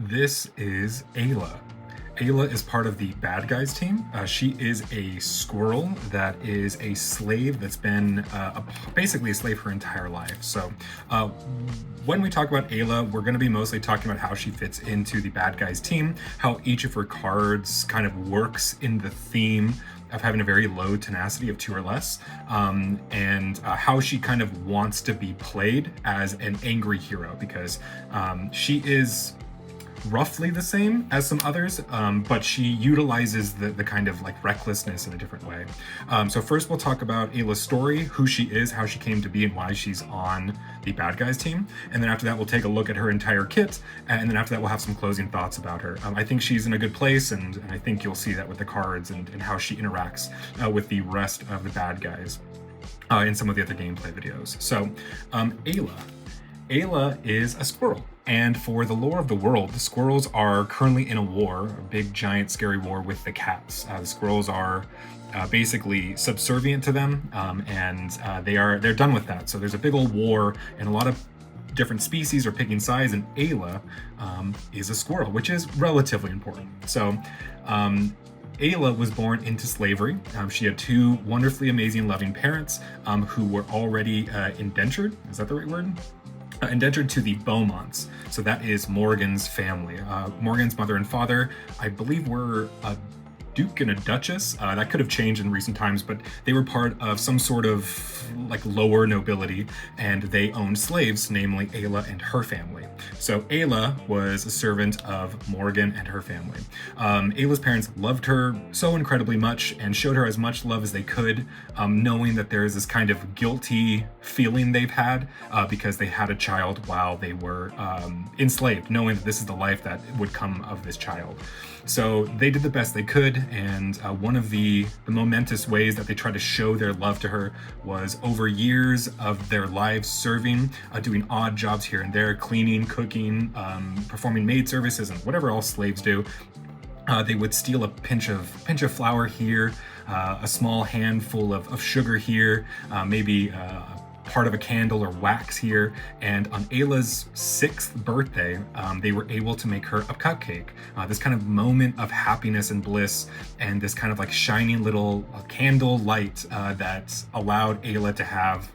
This is Ayla. Ayla is part of the bad guys team. She is a squirrel that is a slave that's been basically a slave her entire life. So when we talk about Ayla, we're going to be mostly talking about how she fits into the bad guys team, how each of her cards kind of works in the theme of having a very low tenacity of 2 or less, and how she kind of wants to be played as an angry hero, because she is roughly the same as some others, but she utilizes the kind of like recklessness in a different way. So first we'll talk about Ayla's story, who she is, how she came to be, and why she's on the bad guys team. And then after that, we'll take a look at her entire kit. And then after that, we'll have some closing thoughts about her. I think she's in a good place, and I think you'll see that with the cards and how she interacts with the rest of the bad guys in some of the other gameplay videos. So Ayla. Ayla is a squirrel. And for the lore of the world, the squirrels are currently in a war, a big, giant, scary war with the cats. The squirrels are basically subservient to them, and they're done with that. So there's a big old war, and a lot of different species are picking sides, and Ayla is a squirrel, which is relatively important. So Ayla was born into slavery. She had 2 wonderfully amazing, loving parents who were already indentured. Is that the right word? Indentured to the Beaumonts. So that is Morgan's family. Morgan's mother and father, I believe, were a duke and a duchess. That could have changed in recent times, but they were part of some sort of like lower nobility, and they owned slaves, namely Ayla and her family. So Ayla was a servant of Morgan and her family. Ayla's parents loved her so incredibly much and showed her as much love as they could, knowing that there is this kind of guilty feeling they've had because they had a child while they were enslaved, knowing that this is the life that would come of this child. So they did the best they could, and one of the momentous ways that they tried to show their love to her was over years of their lives serving, doing odd jobs here and there, cleaning, cooking, performing maid services, and whatever else slaves do. They would steal a pinch of flour here, a small handful of sugar here, maybe part of a candle or wax here, and on Ayla's 6th birthday, they were able to make her a cupcake. This kind of moment of happiness and bliss, and this kind of like shining little candle light that allowed Ayla to have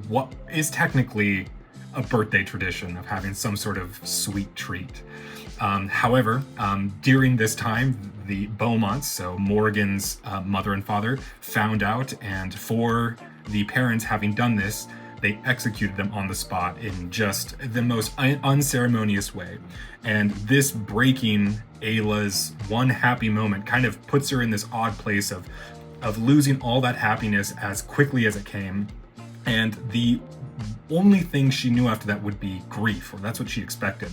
what is technically a birthday tradition of having some sort of sweet treat. However, during this time, the Beaumonts, so Morgan's mother and father, found out, and for the parents having done this, they executed them on the spot in just the most unceremonious way. And this breaking Ayla's one happy moment kind of puts her in this odd place of losing all that happiness as quickly as it came. And the only thing she knew after that would be grief, or that's what she expected.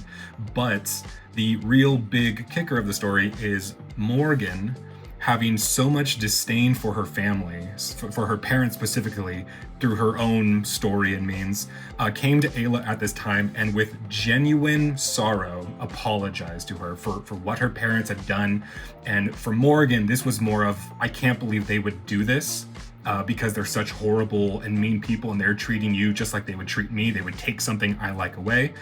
But the real big kicker of the story is Morgan, having so much disdain for her family, for her parents specifically, through her own story and means, came to Ayla at this time and with genuine sorrow apologized to her for what her parents had done. And for Morgan, this was more of, I can't believe they would do this. Because they're such horrible and mean people, and they're treating you just like they would treat me. They would take something I like away.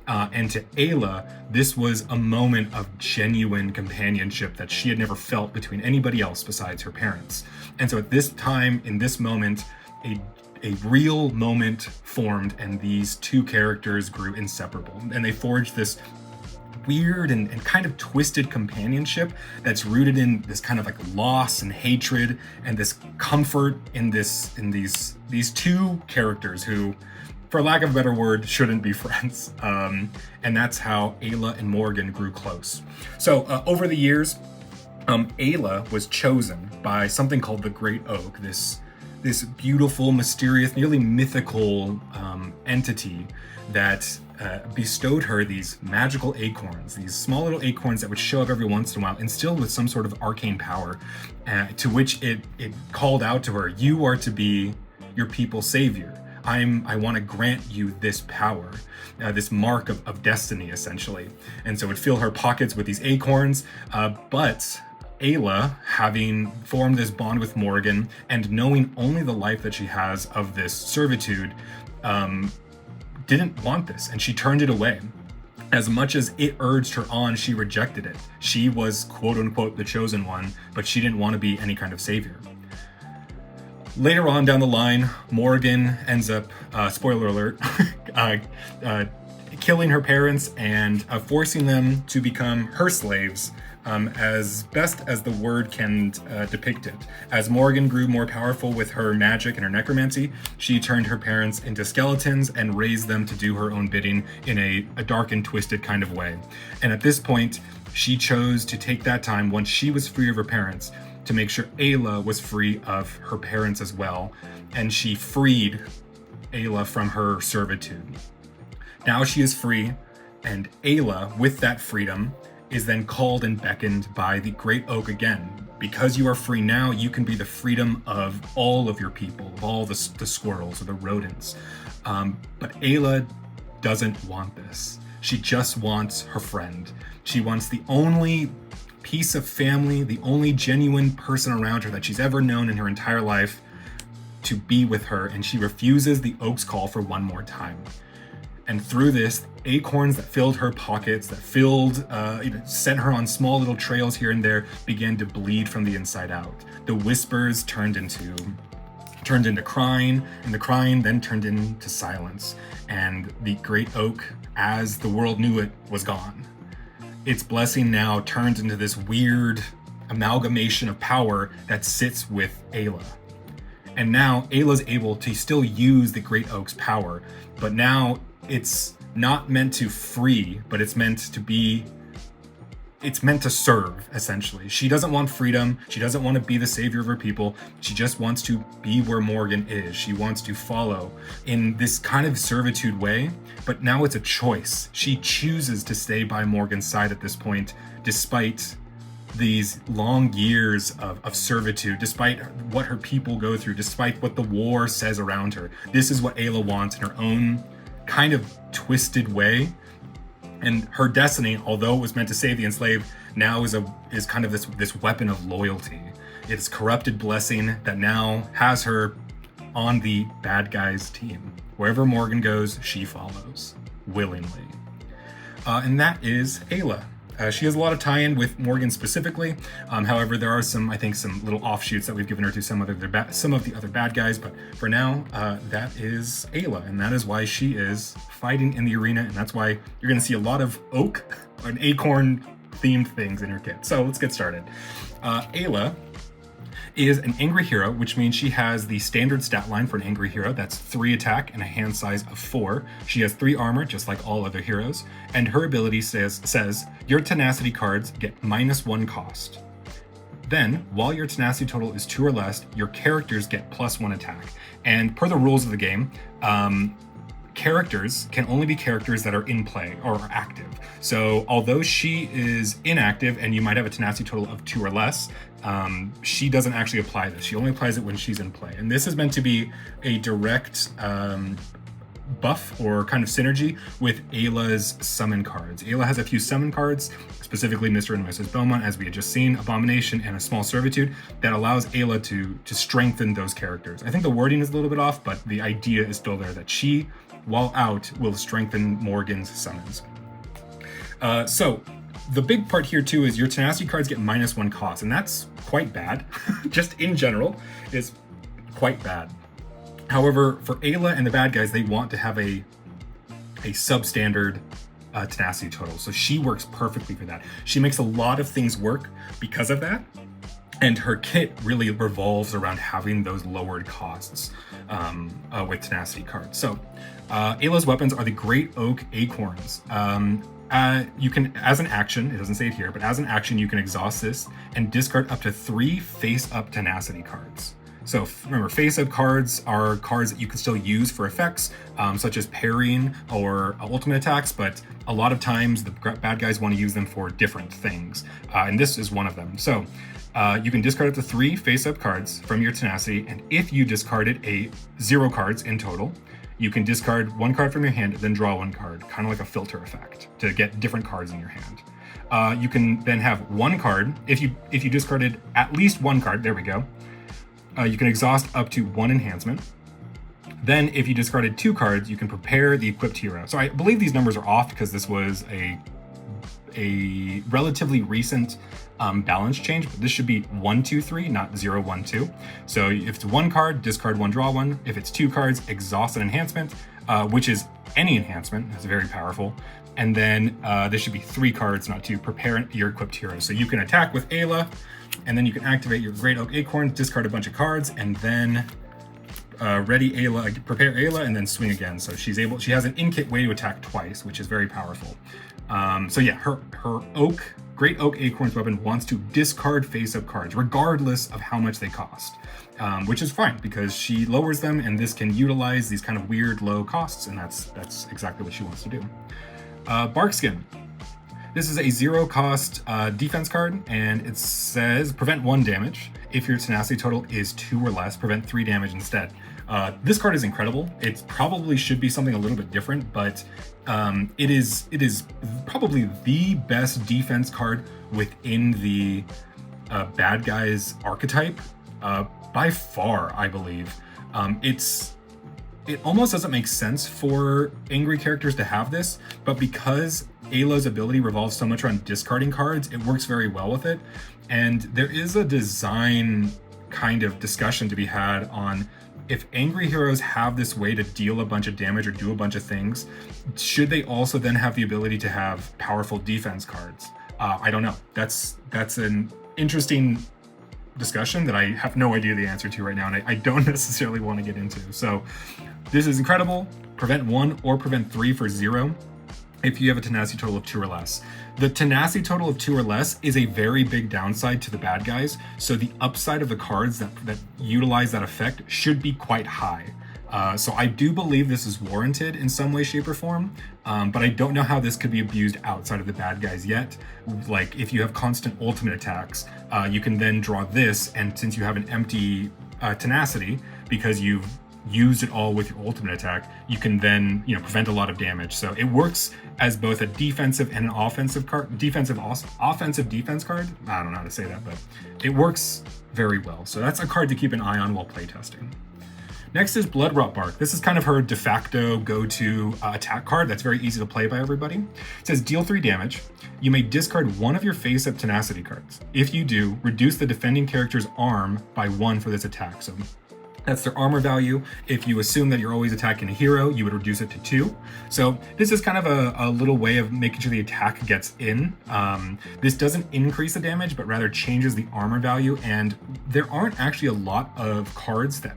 And to Ayla, this was a moment of genuine companionship that she had never felt between anybody else besides her parents. And so at this time, in this moment, a real moment formed, and these 2 characters grew inseparable. And they forged this weird and kind of twisted companionship that's rooted in this kind of like loss and hatred, and this comfort in these 2 characters who, for lack of a better word, shouldn't be friends. And that's how Ayla and Morgan grew close. So over the years, Ayla was chosen by something called the Great Oak, this beautiful, mysterious, nearly mythical entity that bestowed her these magical acorns, these small little acorns that would show up every once in a while, instilled with some sort of arcane power, to which it called out to her, you are to be your people's savior. I want to grant you this power, this mark of destiny, essentially. And so it would fill her pockets with these acorns, but Ayla, having formed this bond with Morgan and knowing only the life that she has of this servitude, didn't want this, and she turned it away. As much as it urged her on, she rejected it. She was quote unquote the chosen one, but she didn't want to be any kind of savior. Later on down the line, Morgan ends up, spoiler alert, killing her parents and forcing them to become her slaves, as best as the word can depict it. As Morgan grew more powerful with her magic and her necromancy, she turned her parents into skeletons and raised them to do her own bidding in a dark and twisted kind of way. And at this point, she chose to take that time, once she was free of her parents, to make sure Ayla was free of her parents as well. And she freed Ayla from her servitude. Now she is free, and Ayla, with that freedom, is then called and beckoned by the Great Oak again. Because you are free now, you can be the freedom of all of your people, of all the squirrels or the rodents. But Ayla doesn't want this. She just wants her friend. She wants the only piece of family, the only genuine person around her that she's ever known in her entire life, to be with her, and she refuses the Oak's call for one more time. And through this, acorns that filled her pockets, that sent her on small little trails here and there, began to bleed from the inside out. The whispers turned into crying, and the crying then turned into silence. And the Great Oak, as the world knew it, was gone. Its blessing now turns into this weird amalgamation of power that sits with Ayla. And now Ayla's able to still use the Great Oak's power, but now it's not meant to free, but it's meant to serve, essentially. She doesn't want freedom. She doesn't want to be the savior of her people. She just wants to be where Morgan is. She wants to follow in this kind of servitude way, but now it's a choice. She chooses to stay by Morgan's side at this point, despite these long years of servitude, despite what her people go through, despite what the war says around her. This is what Ayla wants in her own kind of twisted way. And her destiny, although it was meant to save the enslaved, now is kind of this weapon of loyalty. It's corrupted blessing that now has her on the bad guys' team. Wherever Morgan goes, she follows willingly. And that is Ayla. She has a lot of tie-in with Morgan specifically. However, there are some little offshoots that we've given her to some of the other bad guys. But for now, that is Ayla, and that is why she is fighting in the arena, and that's why you're going to see a lot of oak and acorn themed things in her kit. So let's get started. Ayla is an angry hero, which means she has the standard stat line for an angry hero. That's 3 attack and a hand size of 4. She has 3 armor, just like all other heroes. And her ability says your tenacity cards get -1 cost. Then, while your tenacity total is 2 or less, your characters get +1 attack. And per the rules of the game, characters can only be characters that are in play or are active. So although she is inactive and you might have a tenacity total of 2 or less, she doesn't actually apply this. She only applies it when she's in play. And this is meant to be a direct buff or kind of synergy with Ayla's summon cards. Ayla has a few summon cards, specifically Mr. and Mrs. Beaumont, as we had just seen, Abomination, and a small servitude, that allows Ayla to strengthen those characters. I think the wording is a little bit off, but the idea is still there, that she, while out, will strengthen Morgan's summons. So the big part here too is your tenacity cards get -1 cost, and that's quite bad. Just in general is quite bad. However, for Ayla and the bad guys, they want to have a substandard tenacity total, so she works perfectly for that. She makes a lot of things work because of that, and her kit really revolves around having those lowered costs with tenacity cards. So Ayla's weapons are the Great Oak Acorns. You can, as an action, it doesn't say it here, but as an action, you can exhaust this and discard up to 3 face-up tenacity cards. So remember, face-up cards are cards that you can still use for effects, such as parrying or ultimate attacks, but a lot of times the bad guys want to use them for different things, and this is one of them. So you can discard up to 3 face-up cards from your tenacity, and if you discarded 0 cards in total, you can discard 1 card from your hand, then draw 1 card, kind of like a filter effect to get different cards in your hand. You can then have 1 card. If you discarded at least 1 card, there we go. You can exhaust up to 1 enhancement. Then if you discarded 2 cards, you can prepare the equipped hero. So I believe these numbers are off because this was a relatively recent balance change, but this should be 1, 2, 3, not 0, 1, 2. So if it's 1 card, discard 1, draw 1. If it's 2 cards, exhaust an enhancement, which is any enhancement. That's very powerful. And then this should be 3 cards, not 2. Prepare your equipped hero. So you can attack with Ayla, and then you can activate your Great Oak Acorn, discard a bunch of cards, and then ready Ayla, prepare Ayla, and then swing again. So she has an in-kit way to attack twice, which is very powerful. So yeah, her Great Oak Acorn's weapon wants to discard face-up cards, regardless of how much they cost, which is fine because she lowers them, and this can utilize these kind of weird low costs, and that's exactly what she wants to do. Barkskin. This is a 0-cost defense card, and it says prevent 1 damage. If your tenacity total is 2 or less, prevent 3 damage instead. This card is incredible. It probably should be something a little bit different, but it is probably the best defense card within the bad guys archetype by far, I believe. It almost doesn't make sense for angry characters to have this, but because Ayla's ability revolves so much around discarding cards, it works very well with it. And there is a design kind of discussion to be had on if angry heroes have this way to deal a bunch of damage or do a bunch of things, should they also then have the ability to have powerful defense cards? I don't know. That's an interesting discussion that I have no idea the answer to right now, and I don't necessarily want to get into. So this is incredible. Prevent 1 or prevent 3 for 0 if you have a tenacity total of 2 or less. The tenacity total of 2 or less is a very big downside to the bad guys, so the upside of the cards that utilize that effect should be quite high. So I do believe this is warranted in some way, shape, or form, but I don't know how this could be abused outside of the bad guys yet. Like if you have constant ultimate attacks, you can then draw this, and since you have an empty tenacity, because you've used it all with your ultimate attack, you can then prevent a lot of damage. So it works as both a defensive and an offensive card, offensive defense card. I don't know how to say that, but it works very well. So that's a card to keep an eye on while playtesting. Next is Bloodrot Bark. This is kind of her de facto go-to attack card that's very easy to play by everybody. It says deal 3 damage. You may discard 1 of your face-up tenacity cards. If you do, reduce the defending character's arm by 1 for this attack. So that's their armor value. If you assume that you're always attacking a hero, you would reduce it to 2. So this is kind of a little way of making sure the attack gets in. This doesn't increase the damage, but rather changes the armor value. And there aren't actually a lot of cards that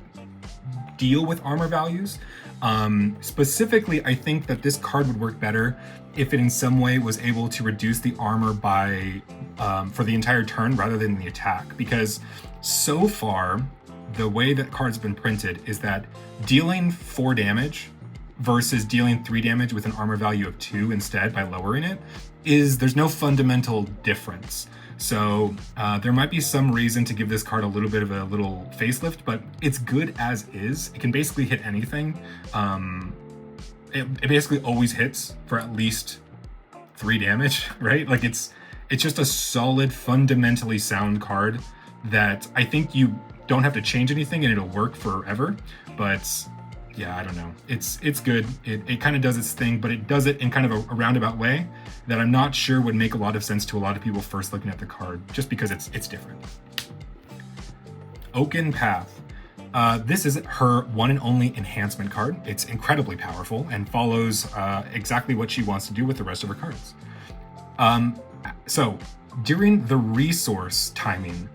deal with armor values. Specifically, I think that this card would work better if it in some way was able to reduce the armor by for the entire turn rather than the attack. Because so far, the way that cards have been printed is that dealing 4 damage versus dealing 3 damage with an armor value of 2 instead by lowering it there's no fundamental difference. So there might be some reason to give this card a little bit of a little facelift, but it's good as is. It can basically hit anything. It basically always hits for at least 3 damage, right? Like it's just a solid, fundamentally sound card that I think you don't have to change anything and it'll work forever. But yeah, I don't know. It's good. It kind of does its thing, but it does it in kind of a roundabout way that I'm not sure would make a lot of sense to a lot of people first looking at the card, just because it's different. Oaken Path. This is her one and only enhancement card. It's incredibly powerful and follows exactly what she wants to do with the rest of her cards. So during the resource timing,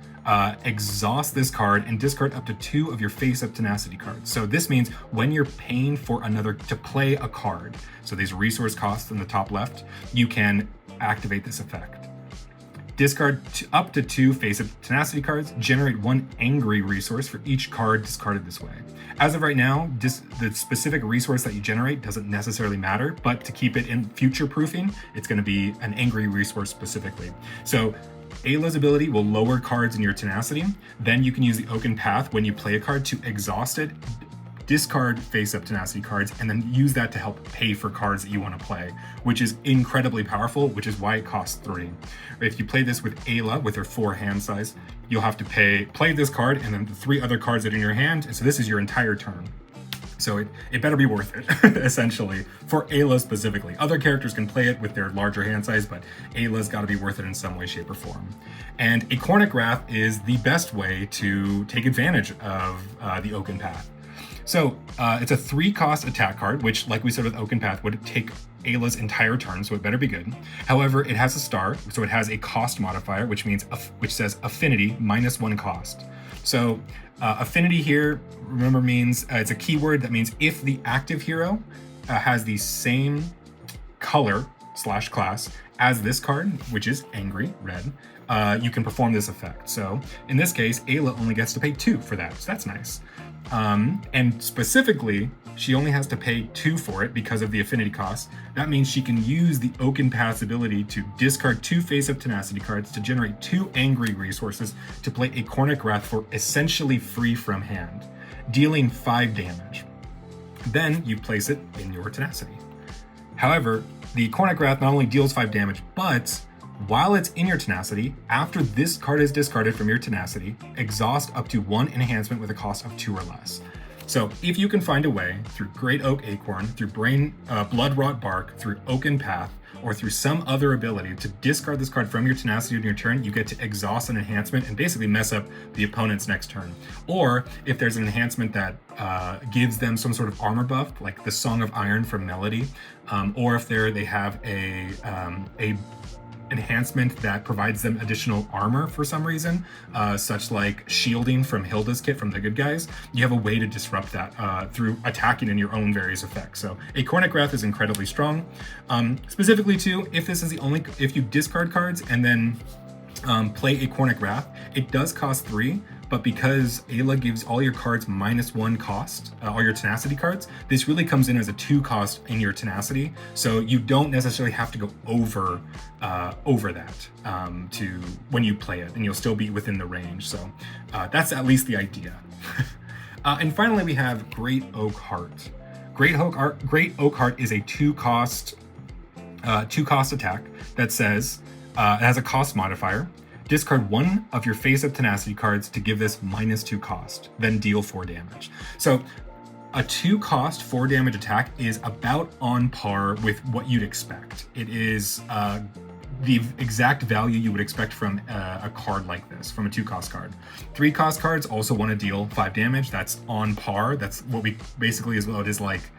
exhaust this card and discard up to 2 of your face-up tenacity cards. So this means when you're paying for another to play a card, so these resource costs in the top left, you can activate this effect. Discard up to 2 face-up tenacity cards, generate 1 angry resource for each card discarded this way. As of right now, the specific resource that you generate doesn't necessarily matter, but to keep it in future-proofing, it's going to be an angry resource specifically. So Ayla's ability will lower cards in your tenacity. Then you can use the Oaken Path when you play a card to exhaust it, discard face-up tenacity cards, and then use that to help pay for cards that you want to play, which is incredibly powerful, which is why it costs 3. If you play this with Ayla, with her 4 hand size, you'll have to play this card and then the 3 other cards that are in your hand, and so this is your entire turn. So it better be worth it, essentially, for Ayla specifically. Other characters can play it with their larger hand size, but Ayla's got to be worth it in some way, shape, or form. And a Cornic Wrath is the best way to take advantage of the Oaken Path. So it's a 3-cost attack card, which, like we said with Oaken Path, would take Ayla's entire turn, so it better be good. However, it has a star, so it has a cost modifier, which says affinity -1 cost. So affinity here, remember, means it's a keyword that means if the active hero has the same color / class as this card, which is angry, red, you can perform this effect. So in this case, Ayla only gets to pay 2 for that, so that's nice. And specifically, she only has to pay 2 for it because of the affinity cost. That means she can use the Oaken Path's ability to discard 2 face-up Tenacity cards to generate 2 angry resources to play a Cornic Wrath for essentially free from hand, dealing 5 damage. Then you place it in your Tenacity. However, the Cornic Wrath not only deals 5 damage, but while it's in your Tenacity, after this card is discarded from your Tenacity, exhaust up to 1 enhancement with a cost of 2 or less. So if you can find a way through Great Oak Acorn, through Blood Rot Bark, through Oaken Path, or through some other ability to discard this card from your Tenacity on your turn, you get to exhaust an enhancement and basically mess up the opponent's next turn. Or if there's an enhancement that gives them some sort of armor buff, like the Song of Iron from Melody, or if they have a enhancement that provides them additional armor for some reason, such like shielding from Hilda's kit from the good guys, you have a way to disrupt that through attacking in your own various effects. So a Cornic Wrath is incredibly strong. Specifically too, if you discard cards and then play a Cornic Wrath, it does cost 3, but because Ayla gives all your cards -1 cost, all your Tenacity cards, this really comes in as a 2 cost in your Tenacity, so you don't necessarily have to go over that to when you play it, and you'll still be within the range. So that's at least the idea. And finally, we have Great Oak Heart. Great Oak Heart is a 2-cost attack that says it has a cost modifier. Discard 1 of your face-up Tenacity cards to give this -2 cost, then deal 4 damage. So a 2-cost 4 damage attack is about on par with what you'd expect. It is the exact value you would expect from a card like this, from a 2-cost card. 3-cost cards also want to deal 5 damage. That's on par. That's what we basically is what it is like.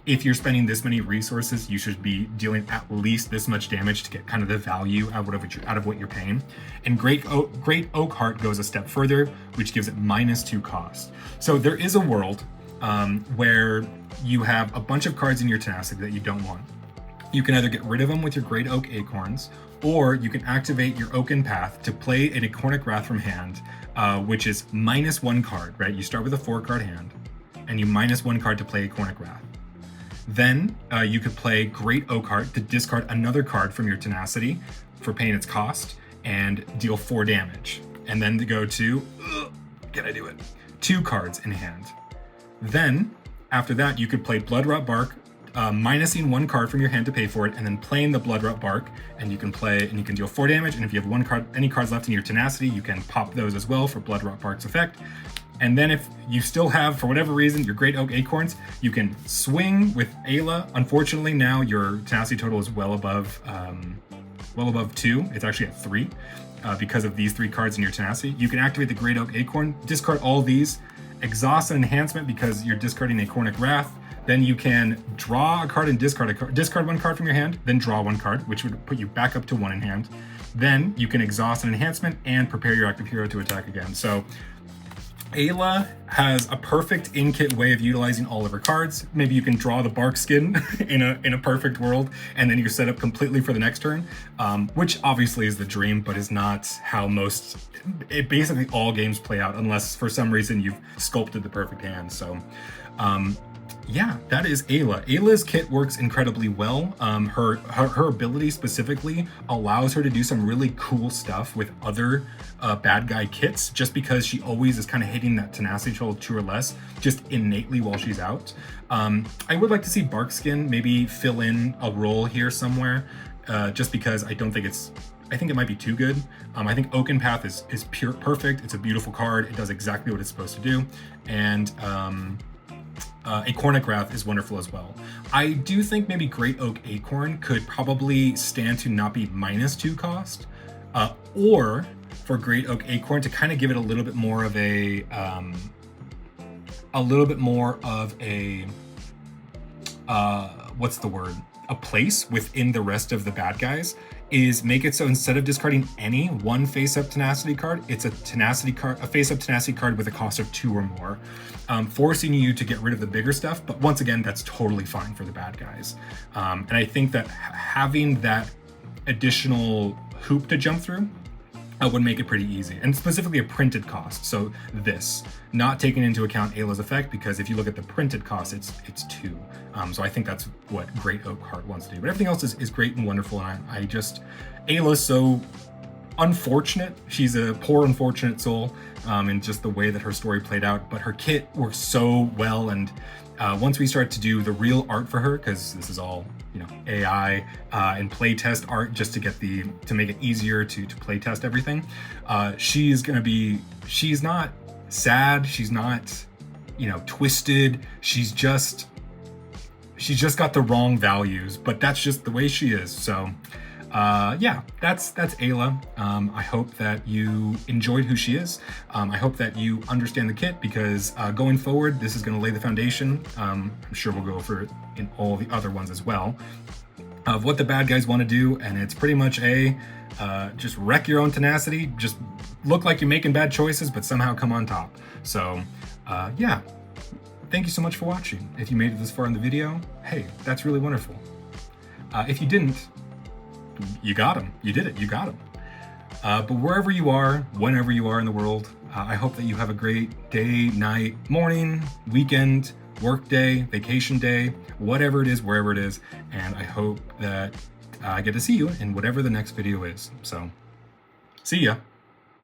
If you're spending this many resources, you should be dealing at least this much damage to get kind of the value out of what you're paying. And Great Oak Heart goes a step further, which gives it -2 cost. So there is a world where you have a bunch of cards in your Tenacity that you don't want. You can either get rid of them with your Great Oak Acorns, or you can activate your Oaken Path to play a Cornic Wrath from hand, which is -1 card, right? You start with a 4-card hand, and you -1 card to play a Cornic Wrath. Then you could play Great Oak Heart to discard another card from your Tenacity for paying its cost and deal 4 damage. And then to go to, can I do it? 2 cards in hand. Then, after that, you could play Blood Rot Bark, minusing 1 card from your hand to pay for it, and then playing the Blood Rot Bark, and you can deal 4 damage, and if you have any cards left in your Tenacity, you can pop those as well for Blood Rot Bark's effect. And then if you still have, for whatever reason, your Great Oak Acorns, you can swing with Ayla. Unfortunately, now your Tenacity total is well above 2. It's actually at 3 because of these 3 cards in your Tenacity. You can activate the Great Oak Acorn, discard all these, exhaust an enhancement because you're discarding a Cornic Wrath. Then you can draw a card and discard 1 card from your hand, then draw 1 card, which would put you back up to 1 in hand. Then you can exhaust an enhancement and prepare your active hero to attack again. So Ayla has a perfect in-kit way of utilizing all of her cards. Maybe you can draw the bark skin in a perfect world, and then you're set up completely for the next turn, which obviously is the dream, but is not how basically all games play out, unless for some reason you've sculpted the perfect hand. So yeah, that is Ayla. Ayla's kit works incredibly well. Her ability specifically allows her to do some really cool stuff with other bad guy kits, just because she always is kind of hitting that Tenacity total 2 or less, just innately while she's out. I would like to see Barkskin maybe fill in a role here somewhere, just because I think it might be too good. I think Oaken Path is perfect. It's a beautiful card. It does exactly what it's supposed to do. And Acornic Wrath is wonderful as well. I do think maybe Great Oak Acorn could probably stand to not be -2 cost, or for Great Oak Acorn to kind of give it a little bit more of a what's the word? A place within the rest of the bad guys, is make it so instead of discarding any one face-up tenacity card, it's a face-up tenacity card with a cost of 2 or more, forcing you to get rid of the bigger stuff. But once again, that's totally fine for the bad guys. And I think that having that additional hoop to jump through would make it pretty easy, and specifically a printed cost. So this, not taking into account Ayla's effect, because if you look at the printed cost, it's 2. So I think that's what Great Oak Heart wants to do. But everything else is great and wonderful, and I just, Ayla's so unfortunate. She's a poor, unfortunate soul, in just the way that her story played out. But her kit works so well, and once we start to do the real art for her, because this is all, you know, AI and playtest art, just to make it easier to playtest everything. She's not sad. She's not, you know, twisted. She's just got the wrong values, but that's just the way she is. So yeah, that's Ayla. I hope that you enjoyed who she is. I hope that you understand the kit, because going forward, this is going to lay the foundation. I'm sure we'll go over it in all the other ones as well, of what the bad guys want to do. And it's pretty much just wreck your own tenacity, just look like you're making bad choices, but somehow come on top. So yeah, thank you so much for watching. If you made it this far in the video, hey, that's really wonderful. If you didn't, you got him. You did it. You got him. But wherever you are, whenever you are in the world, I hope that you have a great day, night, morning, weekend, work day, vacation day, whatever it is, wherever it is. And I hope that I get to see you in whatever the next video is. So, see ya.